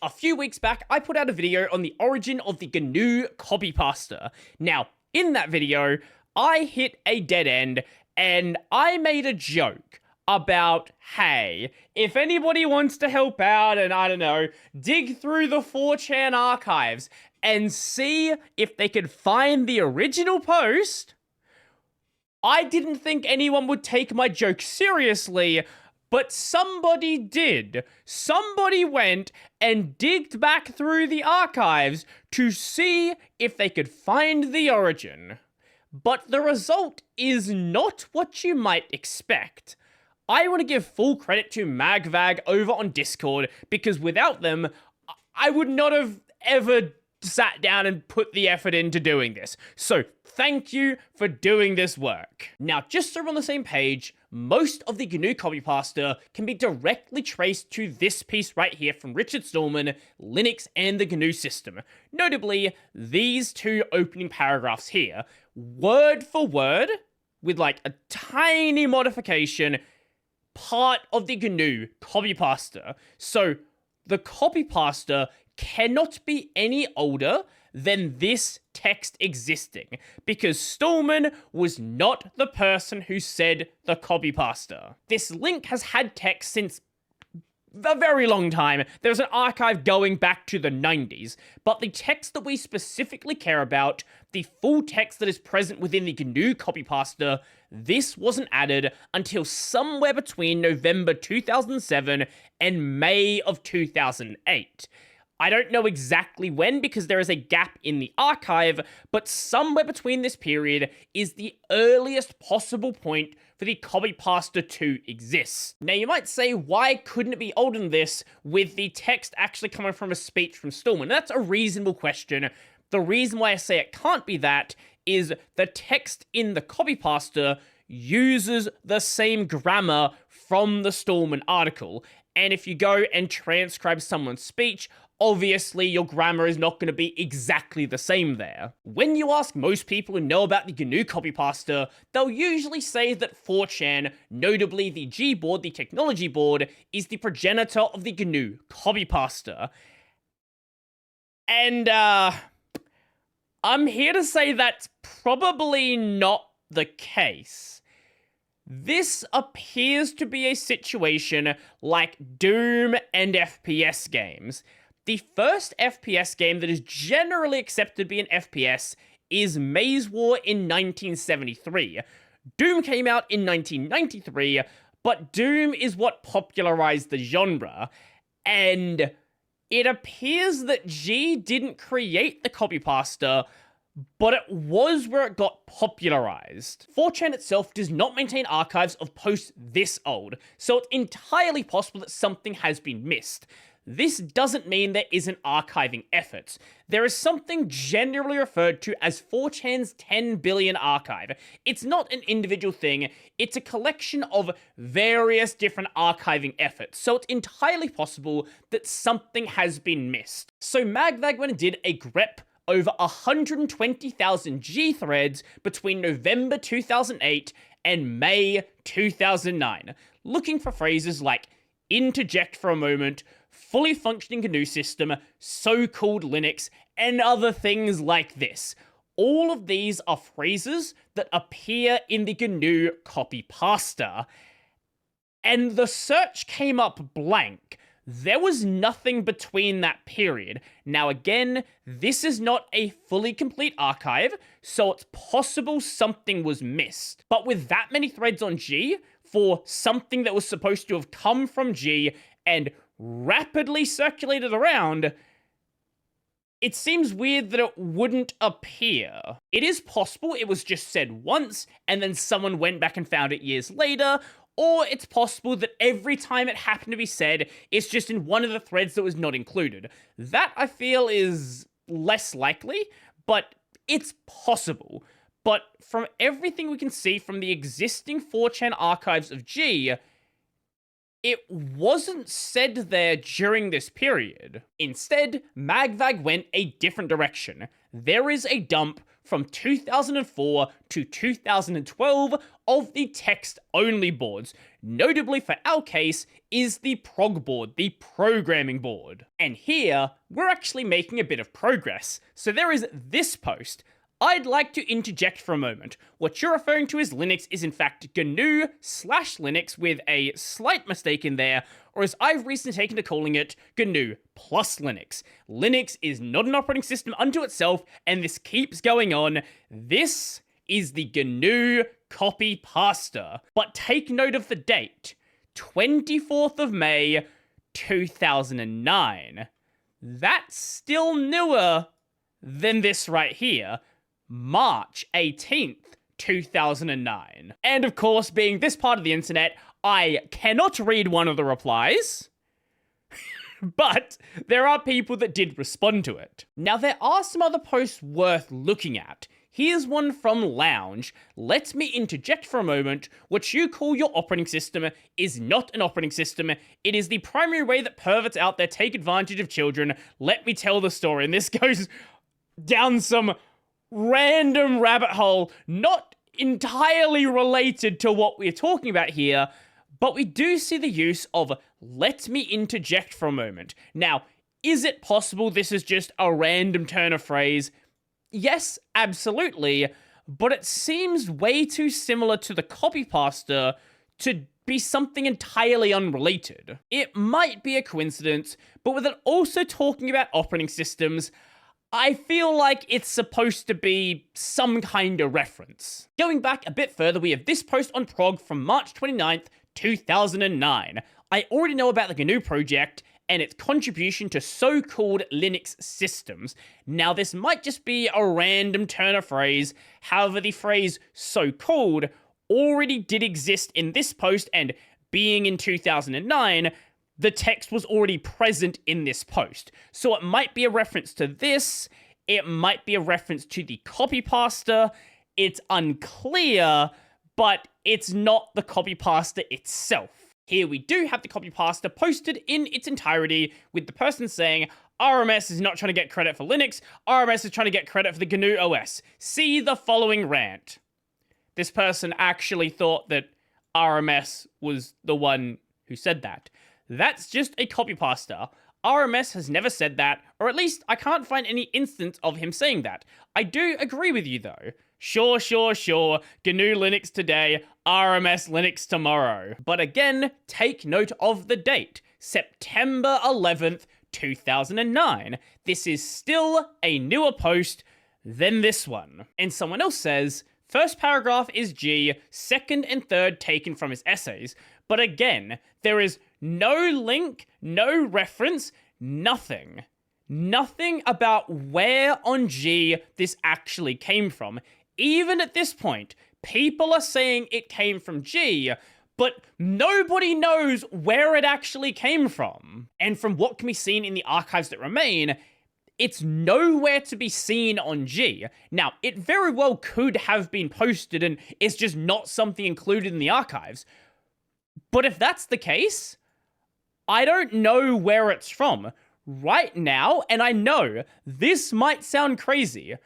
A few weeks back, I put out a video on the origin of the GNU Copypasta. Now, in that video, I hit a dead end, and I made a joke about, hey, if anybody wants to help out and, I don't know, dig through the 4chan archives and see if they could find the original post, I didn't think anyone would take my joke seriously, but somebody did. Somebody went and digged back through the archives to see if they could find the origin. But the result is not what you might expect. I want to give full credit to MagVag over on Discord, because without them, I would not have ever sat down and put the effort into doing this. So thank you for doing this work. Now, just so we're on the same page, most of the GNU Copypasta can be directly traced to this piece right here from Richard Stallman, Linux and the GNU system. Notably, these two opening paragraphs here, word for word, with like a tiny modification, part of the GNU Copypasta. So the Copypasta cannot be any older than this text existing, because Stallman was not the person who said the Copypasta. This link has had text since a very long time. There's an archive going back to the 90s, but the text that we specifically care about, the full text that is present within the GNU Copypasta, this wasn't added until somewhere between November 2007 and May of 2008. I don't know exactly when, because there is a gap in the archive, but somewhere between this period is the earliest possible point for the Copypasta to exist. Now, you might say, why couldn't it be older than this with the text actually coming from a speech from Stallman? That's a reasonable question. The reason why I say it can't be that is the text in the Copypasta uses the same grammar from the Stallman article, and if you go and transcribe someone's speech, obviously your grammar is not going to be exactly the same there. When you ask most people who know about the GNU Copypasta, they'll usually say that 4chan, notably the G board, the technology board, is the progenitor of the GNU Copypasta. And, I'm here to say that's probably not the case. This appears to be a situation like Doom and FPS games. The first FPS game that is generally accepted to be an FPS is Maze War in 1973. Doom came out in 1993, but Doom is what popularized the genre, and it appears that G didn't create the Copypasta, but it was where it got popularized. 4chan itself does not maintain archives of posts this old, so it's entirely possible that something has been missed. This doesn't mean there isn't archiving efforts. There is something generally referred to as 4chan's 10 billion archive. It's not an individual thing, it's a collection of various different archiving efforts, so it's entirely possible that something has been missed. So MagVag went and did a grep over 120,000 G threads between November 2008 and May 2009, looking for phrases like interject for a moment, fully functioning GNU system, so-called Linux, and other things like this. All of these are phrases that appear in the GNU Copypasta, and the search came up blank. There was nothing between that period. Now again, this is not a fully complete archive, so it's possible something was missed. But with that many threads on G, for something that was supposed to have come from G and rapidly circulated around, it seems weird that it wouldn't appear. It is possible it was just said once, and then someone went back and found it years later, or it's possible that every time it happened to be said, it's just in one of the threads that was not included. That, I feel, is less likely, but it's possible. But from everything we can see from the existing 4chan archives of G, it wasn't said there during this period. Instead, MagVag went a different direction. There is a dump from 2004 to 2012 of the text-only boards. Notably for our case is the prog board, the programming board. And here, we're actually making a bit of progress. So there is this post. I'd like to interject for a moment. What you're referring to as Linux is in fact GNU/Linux with a slight mistake in there, or as I've recently taken to calling it, GNU plus Linux. Linux is not an operating system unto itself, and this keeps going on. This is the GNU Copypasta. But take note of the date, 24th of May, 2009. That's still newer than this right here. March 18th, 2009. And of course, being this part of the internet, I cannot read one of the replies, but there are people that did respond to it. Now, there are some other posts worth looking at. Here's one from Lounge. Let me interject for a moment. What you call your operating system is not an operating system. It is the primary way that perverts out there take advantage of children. Let me tell the story. And this goes down some random rabbit hole, not entirely related to what we're talking about here, but we do see the use of let me interject for a moment. Now, is it possible this is just a random turn of phrase? Yes, absolutely, but it seems way too similar to the copypasta to be something entirely unrelated. It might be a coincidence, but with it also talking about operating systems, I feel like it's supposed to be some kind of reference. Going back a bit further, we have this post on Prog from March 29th, 2009. I already know about the GNU project and its contribution to so-called Linux systems. Now, this might just be a random turn of phrase. However, the phrase so-called already did exist in this post, and being in 2009, the text was already present in this post. So it might be a reference to this, it might be a reference to the copypasta, it's unclear, but it's not the copypasta itself. Here we do have the copypasta posted in its entirety, with the person saying, RMS is not trying to get credit for Linux, RMS is trying to get credit for the GNU OS. See the following rant. This person actually thought that RMS was the one who said that. That's just a copypasta. RMS has never said that, or at least I can't find any instance of him saying that. I do agree with you though. Sure, GNU Linux today, RMS Linux tomorrow. But again, take note of the date, September 11th, 2009. This is still a newer post than this one. And someone else says, first paragraph is G, second and third taken from his essays. But again, there is no link, no reference, nothing. Nothing about where on G this actually came from. Even at this point, people are saying it came from G, but nobody knows where it actually came from. And from what can be seen in the archives that remain, it's nowhere to be seen on G. Now, it very well could have been posted and it's just not something included in the archives. But if that's the case, I don't know where it's from. Right now, and I know this might sound crazy,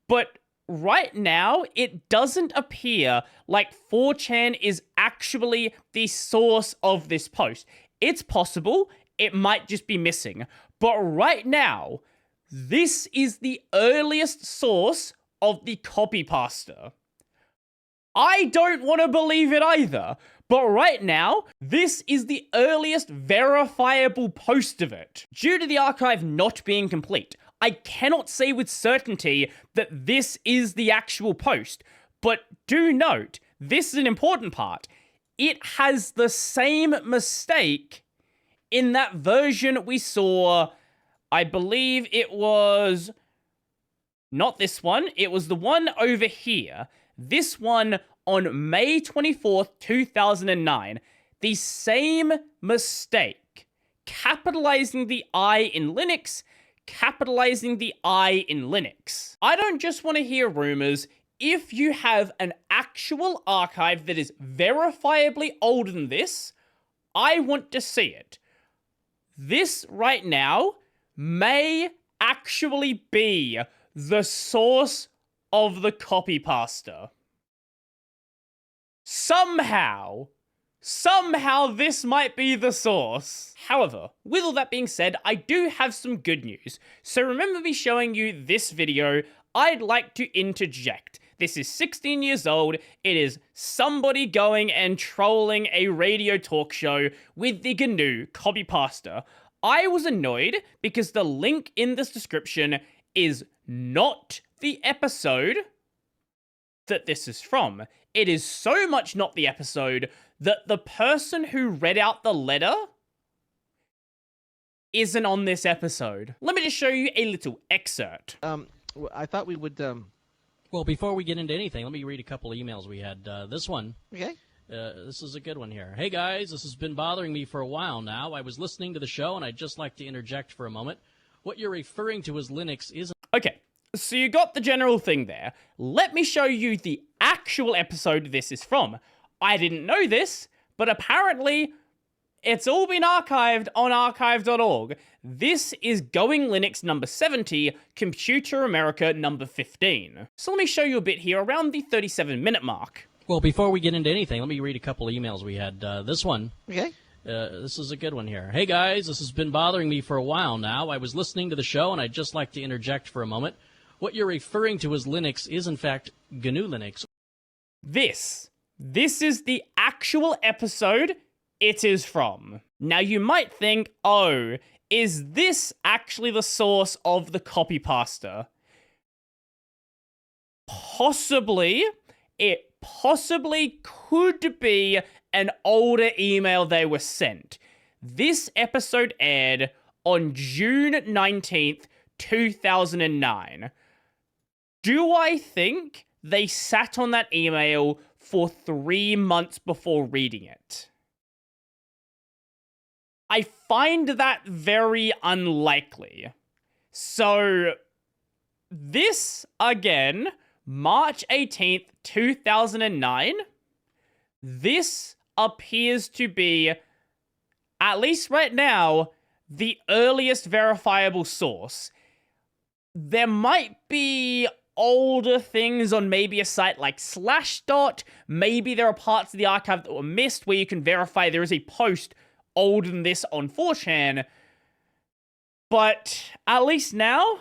but right now, it doesn't appear like 4chan is actually the source of this post. It's possible, it might just be missing. But right now, this is the earliest source of the copypasta. I don't want to believe it either, but right now, this is the earliest verifiable post of it. Due to the archive not being complete, I cannot say with certainty that this is the actual post, but do note, this is an important part. It has the same mistake in that version we saw, I believe it was not this one, it was the one over here. This one on May 24th, 2009. The same mistake. Capitalizing the I in Linux, capitalizing the I in Linux. I don't just want to hear rumors. If you have an actual archive that is verifiably older than this, I want to see it. This right now may actually be the source of the Copypasta. Somehow this might be the source. However, with all that being said, I do have some good news. So remember me showing you this video, I'd like to interject. This is 16 years old, it is somebody going and trolling a radio talk show with the GNU Copypasta. I was annoyed because the link in this description is not the episode that this is from. It is so much not the episode that the person who read out the letter isn't on this episode. Let me just show you a little excerpt. I thought we would, Well, before we get into anything, let me read a couple of emails we had. This one. Okay. This is a good one here. Hey, guys, this has been bothering me for a while now. I was listening to the show, and I'd just like to interject for a moment. What you're referring to as Linux isn't... Okay, so you got the general thing there. Let me show you the actual episode this is from. I didn't know this, but apparently it's all been archived on archive.org. This is Going Linux number 70, Computer America number 15. So let me show you a bit here around the 37-minute mark. Well, before we get into anything, let me read a couple of emails we had. This one. Okay. This is a good one here. Hey, guys, this has been bothering me for a while now. I was listening to the show, and I'd just like to interject for a moment. What you're referring to as Linux is, in fact, GNU Linux. This is the actual episode it is from. Now, you might think, oh, is this actually the source of the Copypasta? Possibly. It possibly could be an older email they were sent. This episode aired on June 19th, 2009. Do I think they sat on that email for 3 months before reading it? I find that very unlikely. So, this, again, March 18th, 2009, this appears to be, at least right now, the earliest verifiable source. There might be older things on maybe a site like Slashdot. Maybe there are parts of the archive that were missed where you can verify there is a post older than this on 4chan. But at least now,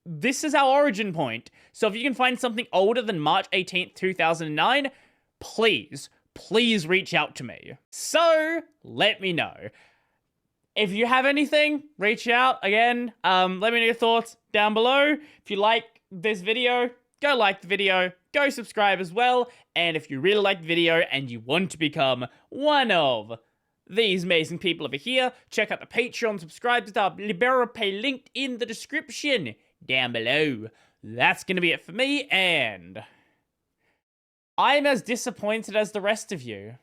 this is our origin point. So if you can find something older than March 18th, 2009, please reach out to me. So, let me know. If you have anything, reach out. Again, let me know your thoughts down below. If you like this video, go like the video, go subscribe as well. And if you really like the video and you want to become one of these amazing people over here, check out the Patreon, subscribe to our LiberaPay linked in the description down below. That's going to be it for me, and I'm as disappointed as the rest of you.